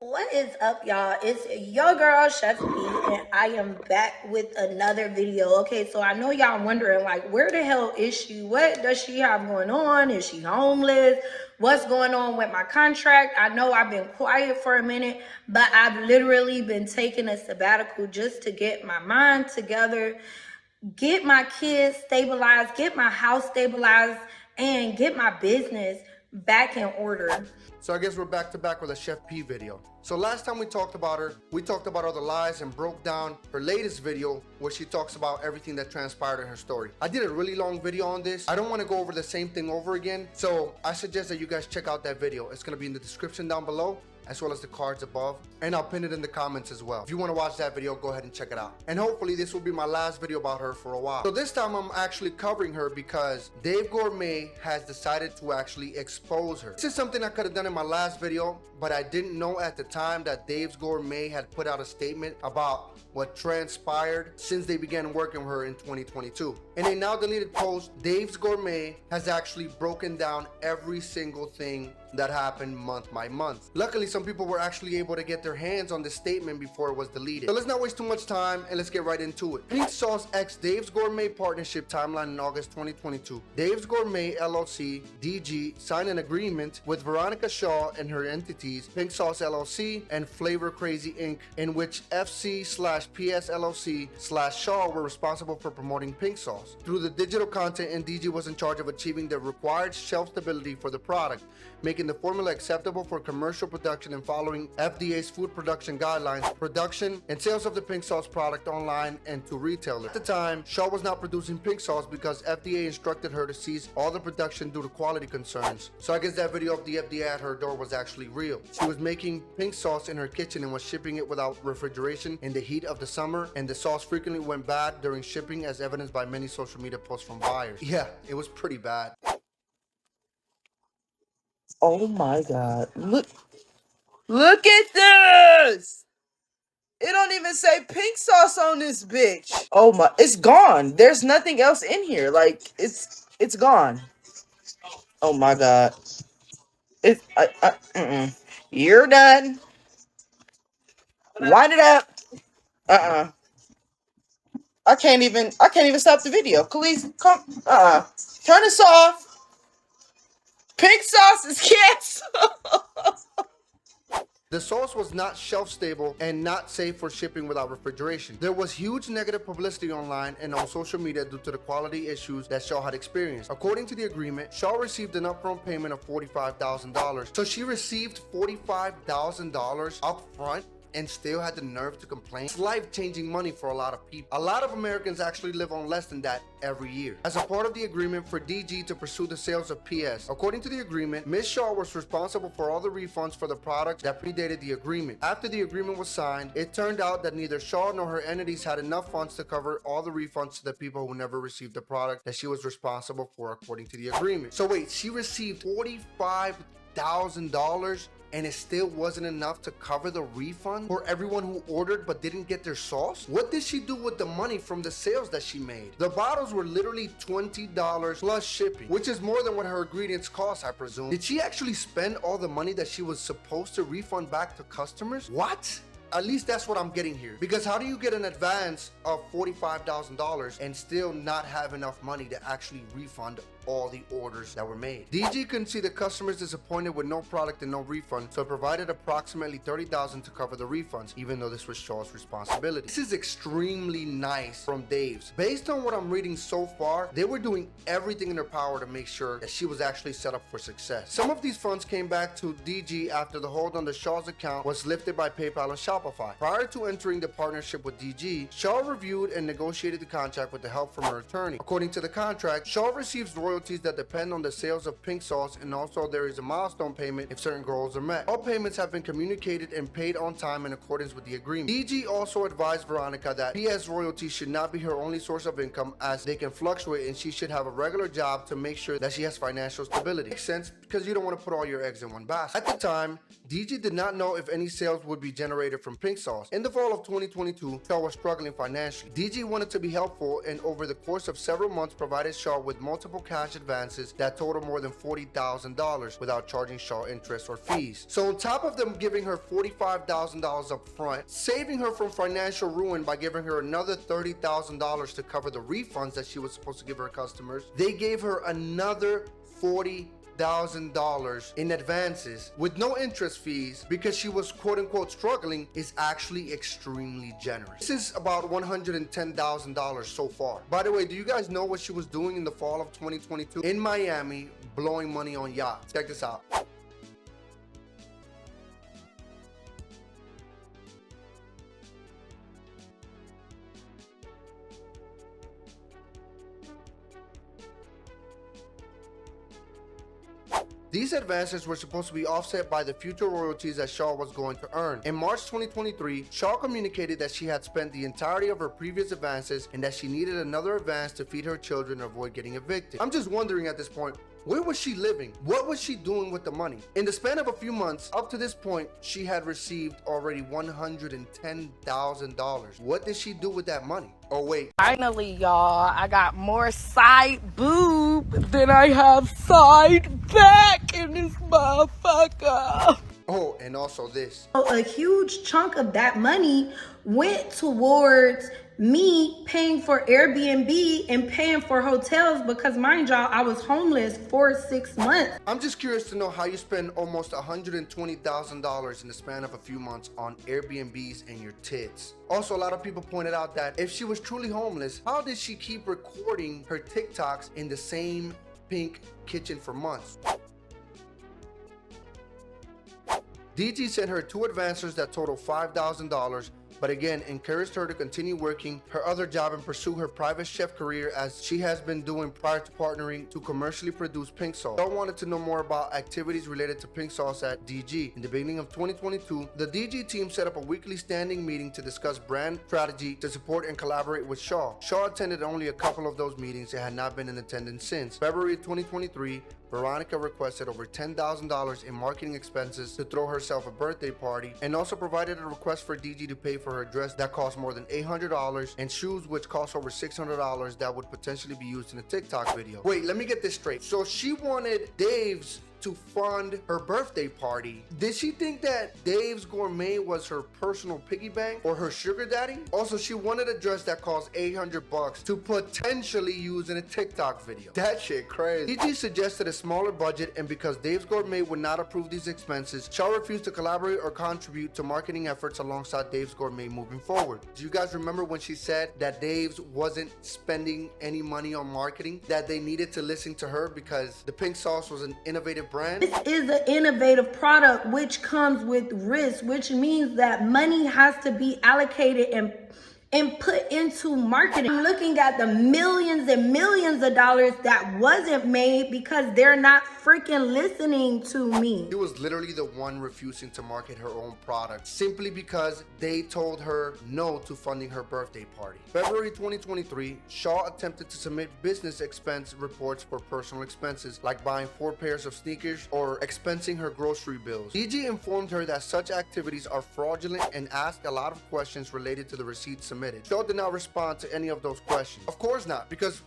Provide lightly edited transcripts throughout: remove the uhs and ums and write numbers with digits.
What is up, y'all? It's your girl Chef P, and I am back with another video. Okay, so I know y'all wondering, like, where the hell is she? What does she have going on? Is she homeless? What's going on with my contract? I know I've been quiet for a minute, but I've literally been taking a sabbatical just to get my mind together, get my kids stabilized, get my house stabilized, and get my business back in order. So I guess we're back to back with a Chef P video. So last time we talked about her, we talked about all the lies and broke down her latest video where she talks about everything that transpired in her story. I did a really long video on this. I don't want to go over the same thing over again. So I suggest that you guys check out that video. It's going to be in the description down below, as well as the cards above, and I'll pin it in the comments as well. If you want to watch that video, go ahead and check it out. And hopefully this will be my last video about her for a while. So this time I'm actually covering her because Dave Gourmet has decided to actually expose her. This is something I could have done in my last video, but I didn't know at the time that Dave's Gourmet had put out a statement about what transpired since they began working with her in 2022. In a now deleted post, Dave's Gourmet has actually broken down every single thing that happened month by month. Luckily, some people were actually able to get their hands on this statement before it was deleted. So let's not waste too much time and let's get right into it. Pink Sauce X Dave's Gourmet partnership timeline in August 2022. Dave's Gourmet LLC, DG, signed an agreement with Veronica Shaw and her entities, Pink Sauce LLC and Flavor Crazy Inc., in which FC/PS LLC/Shaw were responsible for promoting Pink Sauce. Through the digital content, and DG was in charge of achieving the required shelf stability for the product, making the formula acceptable for commercial production and following FDA's food production guidelines, production and sales of the Pink Sauce product online and to retailers. At the time, Shaw was not producing Pink Sauce because FDA instructed her to cease all the production due to quality concerns. So I guess that video of the FDA at her door was actually real. She was making Pink Sauce in her kitchen and was shipping it without refrigeration in the heat of the summer, and the sauce frequently went bad during shipping, as evidenced by many social media posts from buyers. Yeah, it was pretty bad. Oh my God. Look at this. It don't even say pink sauce on this bitch. Oh my, it's gone. There's nothing else in here. Like it's gone. Oh my God. You're done. Wind it up. Uh-uh. I can't even stop the video. Please come. Turn this off. Pink sauce is canceled. The sauce was not shelf stable and not safe for shipping without refrigeration. There was huge negative publicity online and on social media due to the quality issues that Shaw had experienced. According to the agreement, Shaw received an upfront payment of $45,000. So she received $45,000 upfront and still had the nerve to complain. It's life-changing money for a lot of people. A lot of Americans actually live on less than that every year. As a part of the agreement for DG to pursue the sales of PS, according to the agreement, Ms. Shaw was responsible for all the refunds for the products that predated the agreement. After the agreement was signed, it turned out that neither Shaw nor her entities had enough funds to cover all the refunds to the people who never received the product that she was responsible for according to the agreement. So wait, she received $45,000 and it still wasn't enough to cover the refund for everyone who ordered but didn't get their sauce? What did she do with the money from the sales that she made? The bottles were literally $20 plus shipping, which is more than what her ingredients cost, I presume. Did she actually spend all the money that she was supposed to refund back to customers? What? At least that's what I'm getting here. Because how do you get an advance of $45,000 and still not have enough money to actually refund all the orders that were made? DG couldn't see the customers disappointed with no product and no refund, so it provided approximately $30,000 to cover the refunds, even though this was Shaw's responsibility. This is extremely nice from Dave's. Based on what I'm reading so far, they were doing everything in their power to make sure that she was actually set up for success. Some of these funds came back to DG after the hold on the Shaw's account was lifted by PayPal and Shopify. Prior to entering the partnership with DG, Shaw reviewed and negotiated the contract with the help from her attorney. According to the contract, Shaw receives royalties that depend on the sales of Pink Sauce, and also there is a milestone payment if certain goals are met. All payments have been communicated and paid on time in accordance with the agreement. DG also advised Veronica that PS royalties should not be her only source of income, as they can fluctuate, and she should have a regular job to make sure that she has financial stability. Makes sense, because you don't want to put all your eggs in one basket. At the time, DG did not know if any sales would be generated from Pink Sauce. In the fall of 2022, Shaw was struggling financially. DG wanted to be helpful and over the course of several months provided Shaw with multiple cash cash advances that total more than $40,000 without charging Shaw interest or fees. So on top of them giving her $45,000 up front, saving her from financial ruin by giving her another $30,000 to cover the refunds that she was supposed to give her customers, they gave her another $40,000 in advances with no interest fees because she was quote-unquote struggling is actually extremely generous. This is about $110,000 so far. By the way, do you guys know what she was doing in the fall of 2022? In Miami, blowing money on yachts. Check this out. These advances were supposed to be offset by the future royalties that Shaw was going to earn. In March 2023, Shaw communicated that she had spent the entirety of her previous advances and that she needed another advance to feed her children and avoid getting evicted. I'm just wondering at this point, where was she living? What was she doing with the money? In the span of a few months, up to this point, she had received already $110,000. What did she do with that money? Oh wait. Finally, y'all, I got more side boob than I have side back in this motherfucker. Oh, and also this. A huge chunk of that money went towards me paying for Airbnb and paying for hotels because, mind y'all, I was homeless for 6 months. I'm just curious to know how you spend almost $120,000 in the span of a few months on Airbnbs and your tits. Also, a lot of people pointed out that if she was truly homeless, how did she keep recording her TikToks in the same pink kitchen for months? DG sent her 2 advances that total $5,000, but again encouraged her to continue working her other job and pursue her private chef career as she has been doing prior to partnering to commercially produce pink sauce. I wanted to know more about activities related to pink sauce at DG. In the beginning of 2022, the DG team set up a weekly standing meeting to discuss brand strategy to support and collaborate with Shaw. Shaw attended only a couple of those meetings and had not been in attendance since. February 2023, Veronica requested over $10,000 in marketing expenses to throw herself a birthday party and also provided a request for DG to pay for her dress that cost more than $800 and shoes which cost over $600 that would potentially be used in a TikTok video. Wait, let me get this straight. So she wanted Dave's to fund her birthday party. Did she think that Dave's Gourmet was her personal piggy bank or her sugar daddy? Also, she wanted a dress that cost $800 to potentially use in a TikTok video. That shit crazy. DG suggested a smaller budget, and because Dave's Gourmet would not approve these expenses, Shaw refused to collaborate or contribute to marketing efforts alongside Dave's Gourmet moving forward. Do you guys remember when she said that Dave's wasn't spending any money on marketing, that they needed to listen to her because the pink sauce was an innovative brand? This is an innovative product which comes with risk, which means that money has to be allocated and put into marketing. I'm looking at the millions and millions of dollars that wasn't made because they're not freaking listening to me. She was literally the one refusing to market her own product simply because they told her no to funding her birthday party. February 2023, Shaw attempted to submit business expense reports for personal expenses like buying 4 pairs of sneakers or expensing her grocery bills. DG informed her that such activities are fraudulent and asked a lot of questions related to the receipts submitted. Shaw did not respond to any of those questions. Of course not, because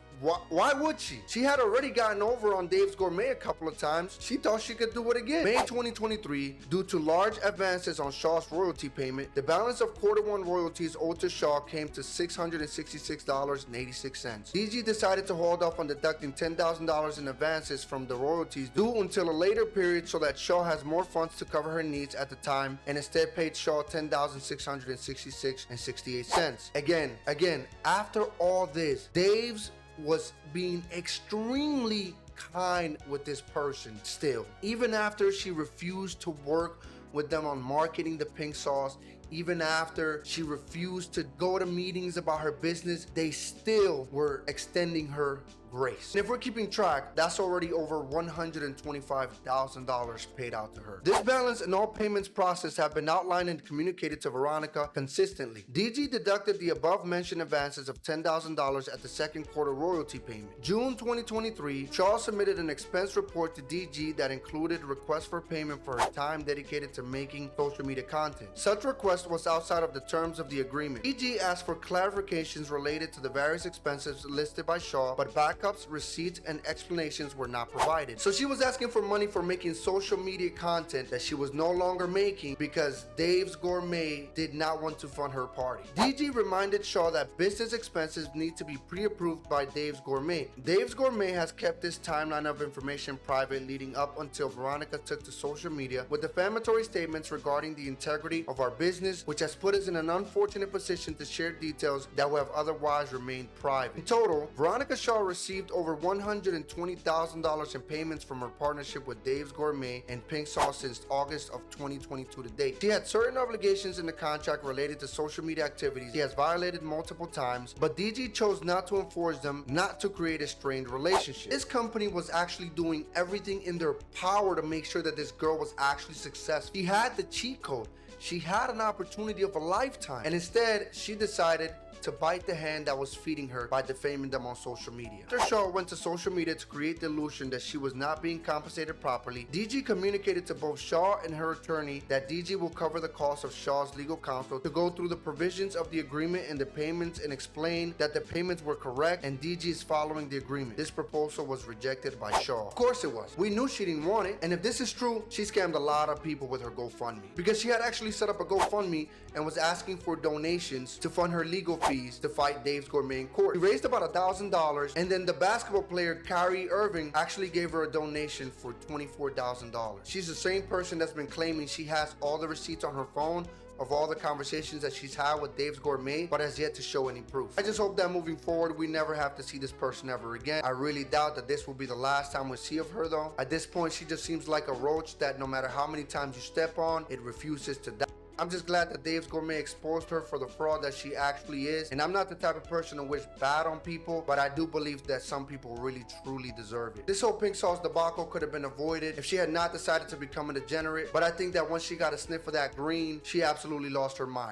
why would she? She had already gotten over on Dave's Gourmet a couple of times. She thought she could do it again. May 2023, due to large advances on Shaw's royalty payment, the balance of Q1 royalties owed to Shaw came to $666.86. DG decided to hold off on deducting $10,000 in advances from the royalties due until a later period so that Shaw has more funds to cover her needs at the time, and instead paid Shaw $10,666.68. Again, after all this, Dave's was being extremely kind with this person still. Even after she refused to work with them on marketing the pink sauce, even after she refused to go to meetings about her business, they still were extending her grace. And if we're keeping track, that's already over $125,000 paid out to her. This balance and all payments processed have been outlined and communicated to Veronica consistently. DG deducted the above mentioned advances of $10,000 at the second quarter royalty payment. June 2023, Shaw submitted an expense report to DG that included requests for payment for her time dedicated to making social media content. Such requests request was outside of the terms of the agreement. DG asked for clarifications related to the various expenses listed by Shaw, but backups, receipts, and explanations were not provided. So she was asking for money for making social media content that she was no longer making because Dave's Gourmet did not want to fund her party. DG reminded Shaw that business expenses need to be pre-approved by Dave's Gourmet. Dave's Gourmet has kept this timeline of information private leading up until Veronica took to social media with defamatory statements regarding the integrity of our business, which has put us in an unfortunate position to share details that would have otherwise remained private. In total, Veronica Shaw received over $120,000 in payments from her partnership with Dave's Gourmet and Pink Sauce since August of 2022 to date. She had certain obligations in the contract related to social media activities she has violated multiple times, but DG chose not to enforce them, not to create a strained relationship. This company was actually doing everything in their power to make sure that this girl was actually successful. She had the cheat code. She had an opportunity of a lifetime, and instead she decided to bite the hand that was feeding her by defaming them on social media. After Shaw went to social media to create the illusion that she was not being compensated properly, DG communicated to both Shaw and her attorney that DG will cover the cost of Shaw's legal counsel to go through the provisions of the agreement and the payments and explain that the payments were correct and DG is following the agreement. This proposal was rejected by Shaw. Of course it was. We knew she didn't want it, and if this is true, she scammed a lot of people with her GoFundMe, because she had actually set up a GoFundMe and was asking for donations to fund her legal fees to fight Dave's Gourmet in court. She raised about $1,000, and then the basketball player Kyrie Irving actually gave her a donation for $24,000. She's the same person that's been claiming she has all the receipts on her phone of all the conversations that she's had with Dave's Gourmet, but has yet to show any proof. I just hope that moving forward, we never have to see this person ever again. I really doubt that this will be the last time we see of her though. At this point, she just seems like a roach that no matter how many times you step on, it refuses to die. I'm just glad that Dave's Gourmet exposed her for the fraud that she actually is. And I'm not the type of person to wish bad on people, but I do believe that some people really truly deserve it. This whole Pink Sauce debacle could have been avoided if she had not decided to become a degenerate, but I think that once she got a sniff of that green, she absolutely lost her mind.